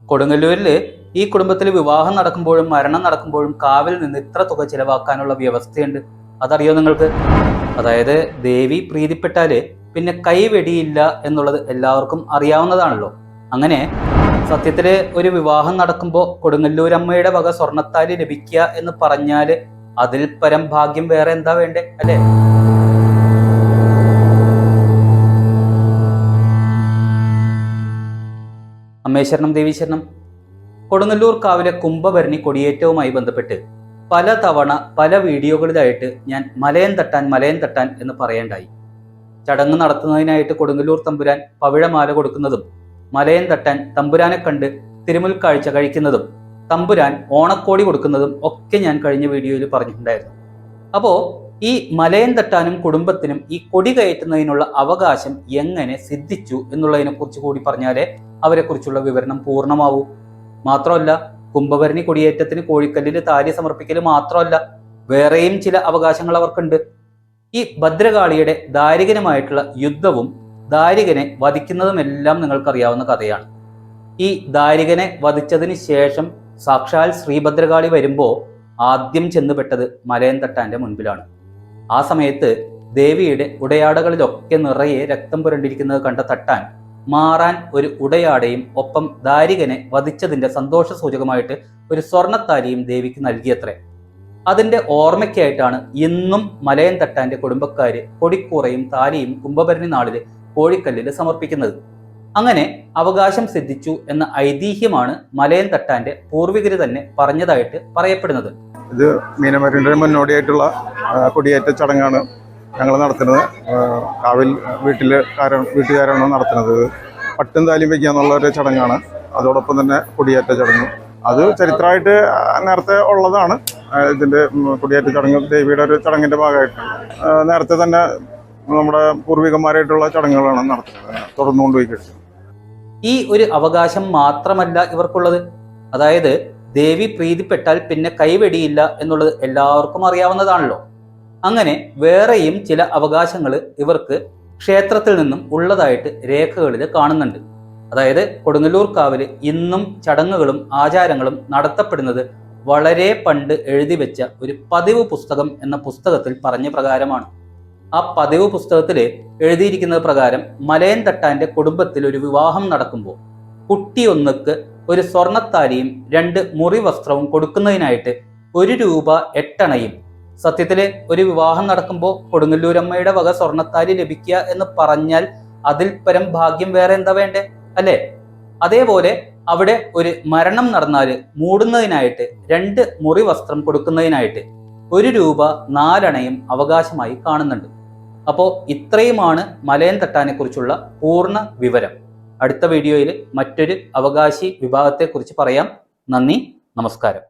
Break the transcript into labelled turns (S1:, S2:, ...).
S1: കൊടുങ്ങല്ലൂരിൽ ഈ കുടുംബത്തിൽ വിവാഹം നടക്കുമ്പോഴും മരണം നടക്കുമ്പോഴും കാവിൽ നിന്ന് ഇത്ര തുക ചിലവാക്കാനുള്ള വ്യവസ്ഥയുണ്ട്. അതറിയോ നിങ്ങൾക്ക്? അതായത് ദേവി പ്രീതിപ്പെട്ടാല് പിന്നെ കൈവെടിയില്ല എന്നുള്ളത് എല്ലാവർക്കും അറിയാവുന്നതാണല്ലോ. അങ്ങനെ സത്യത്തില് ഒരു വിവാഹം നടക്കുമ്പോൾ കൊടുങ്ങല്ലൂരമ്മയുടെ വക സ്വർണ്ണത്താലി ലഭിക്കുക എന്ന് പറഞ്ഞാല് അതിൽ പരം ഭാഗ്യം വേറെ എന്താ വേണ്ടേ, അല്ലേ? അമ്മേശ്വരണം ദേവീശ്വരണം. കൊടുങ്ങല്ലൂർ കാവിലെ കുംഭഭരണി കൊടിയേറ്റവുമായി ബന്ധപ്പെട്ട് പല തവണ പല വീഡിയോകളിലായിട്ട് ഞാൻ മലയൻ തട്ടാൻ എന്ന് പറയേണ്ടായി. ചടങ്ങ് നടത്തുന്നതിനായിട്ട് കൊടുങ്ങല്ലൂർ തമ്പുരാൻ പവിഴമാല കൊടുക്കുന്നതും മലയൻ തട്ടാൻ തമ്പുരാനെ കണ്ട് തിരുമുൽ കാഴ്ച കഴിക്കുന്നതും തമ്പുരാൻ ഓണക്കോടി കൊടുക്കുന്നതും ഒക്കെ ഞാൻ കഴിഞ്ഞ വീഡിയോയിൽ പറഞ്ഞിട്ടുണ്ടായിരുന്നു. അപ്പോൾ ഈ മലയൻ തട്ടാനും കുടുംബത്തിനും ഈ കൊടി കയറ്റുന്നതിനുള്ള അവകാശം എങ്ങനെ സിദ്ധിച്ചു എന്നുള്ളതിനെ കുറിച്ച് കൂടി പറഞ്ഞാലേ അവരെക്കുറിച്ചുള്ള വിവരണം പൂർണ്ണമാവൂ. മാത്രമല്ല, കുംഭഭരണി കൊടിയേറ്റത്തിന് കോഴിക്കല്ലിൽ താലി സമർപ്പിക്കൽ മാത്രമല്ല, വേറെയും ചില അവകാശങ്ങൾ അവർക്കുണ്ട്. ഈ ഭദ്രകാളിയുടെ ദാരികനുമായിട്ടുള്ള യുദ്ധവും ദാരികനെ വധിക്കുന്നതുമെല്ലാം നിങ്ങൾക്കറിയാവുന്ന കഥയാണ്. ഈ ദാരികനെ വധിച്ചതിന് ശേഷം സാക്ഷാൽ ശ്രീഭദ്രകാളി വരുമ്പോൾ ആദ്യം ചെന്നുപെട്ടത് മലയൻ തട്ടാന്റെ മുൻപിലാണ്. ആ സമയത്ത് ദേവിയുടെ ഉടയാടകളിലൊക്കെ നിറയെ രക്തം പുരണ്ടിരിക്കുന്നത് കണ്ട തട്ടാൻ മാറാൻ ഒരു ഉടയാടയും ഒപ്പം ദാരികനെ വധിച്ചതിന്റെ സന്തോഷ സൂചകമായിട്ട് ഒരു സ്വർണ്ണത്താലിയും ദേവിക്ക് നൽകിയത്രേ. അതിന്റെ ഓർമ്മയ്ക്കായിട്ടാണ് ഇന്നും മലയൻ തട്ടാന്റെ കുടുംബക്കാര് കൊടിക്കൂറയും താലിയും കുംഭഭരണി നാളില് കോഴിക്കല്ലിൽ സമർപ്പിക്കുന്നത്. അങ്ങനെ അവകാശം സിദ്ധിച്ചു എന്ന ഐതിഹ്യമാണ് മലയൻ തട്ടാന്റെ പൂർവികര് തന്നെ പറഞ്ഞതായിട്ട് പറയപ്പെടുന്നത്.
S2: ഇത് മീനമരിന്റെ മുന്നോടിയായിട്ടുള്ള കൊടിയേറ്റ ചടങ്ങാണ് ഞങ്ങൾ നടത്തുന്നത്. കാവിൽ വീട്ടുകാരാണ് നടത്തുന്നത്. പട്ടും താലിയും വയ്ക്കുക എന്നുള്ള ഒരു ചടങ്ങാണ്. അതോടൊപ്പം തന്നെ കൊടിയേറ്റ ചടങ്ങ് അത് ചരിത്രമായിട്ട് നേരത്തെ ഉള്ളതാണ്. ഇതിന്റെ കൊടിയേറ്റ ചടങ്ങ് ദേവിയുടെ ഒരു ചടങ്ങിന്റെ ഭാഗമായിട്ട് നേരത്തെ തന്നെ നമ്മുടെ പൂർവികന്മാരായിട്ടുള്ള ചടങ്ങുകളാണ് നടത്തുന്നത്, തുടർന്നുകൊണ്ടുപോയി കഴിഞ്ഞു.
S1: ഈ ഒരു അവകാശം മാത്രമല്ല ഇവർക്കുള്ളത്. അതായത് ദേവി പ്രീതിപ്പെട്ടാൽ പിന്നെ കൈവെടിയില്ല എന്നുള്ളത് എല്ലാവർക്കും അറിയാവുന്നതാണല്ലോ. അങ്ങനെ വേറെയും ചില അവകാശങ്ങൾ ഇവർക്ക് ക്ഷേത്രത്തിൽ നിന്നും ഉള്ളതായിട്ട് രേഖകളിൽ കാണുന്നുണ്ട്. അതായത് കൊടുങ്ങല്ലൂർ കാവിൽ ഇന്നും ചടങ്ങുകളും ആചാരങ്ങളും നടത്തപ്പെടുന്നത് വളരെ പണ്ട് എഴുതി വെച്ച ഒരു പതിവ് പുസ്തകം എന്ന പുസ്തകത്തിൽ പറഞ്ഞ പ്രകാരമാണ്. ആ പതിവ് പുസ്തകത്തിൽ എഴുതിയിരിക്കുന്നത് പ്രകാരം മലയൻ തട്ടാന്റെ കുടുംബത്തിൽ ഒരു വിവാഹം നടക്കുമ്പോൾ കുട്ടിയൊന്നുക്ക് ഒരു സ്വർണ്ണത്താലിയും 2 മുറി വസ്ത്രവും കൊടുക്കുന്നതിനായിട്ട് 1 രൂപ 8 അണയും. സത്യത്തില് ഒരു വിവാഹം നടക്കുമ്പോൾ കൊടുങ്ങല്ലൂരമ്മയുടെ വക സ്വർണ്ണത്താലി ലഭിക്കുക എന്ന് പറഞ്ഞാൽ അതിൽ പരം ഭാഗ്യം വേറെ എന്താ വേണ്ടേ, അല്ലേ? അതേപോലെ അവിടെ ഒരു മരണം നടന്നാല് മൂടുന്നതിനായിട്ട് 2 മുറി വസ്ത്രം കൊടുക്കുന്നതിനായിട്ട് 1 രൂപ 4 അണയും അവകാശമായി കാണുന്നുണ്ട്. അപ്പോൾ ഇത്രയുമാണ് മലയൻ തട്ടാനെ കുറിച്ചുള്ള പൂർണ്ണ വിവരം. അടുത്ത വീഡിയോയിൽ മറ്റൊരു അവകാശി വിഭാഗത്തെക്കുറിച്ച് പറയാം. നന്ദി, നമസ്കാരം.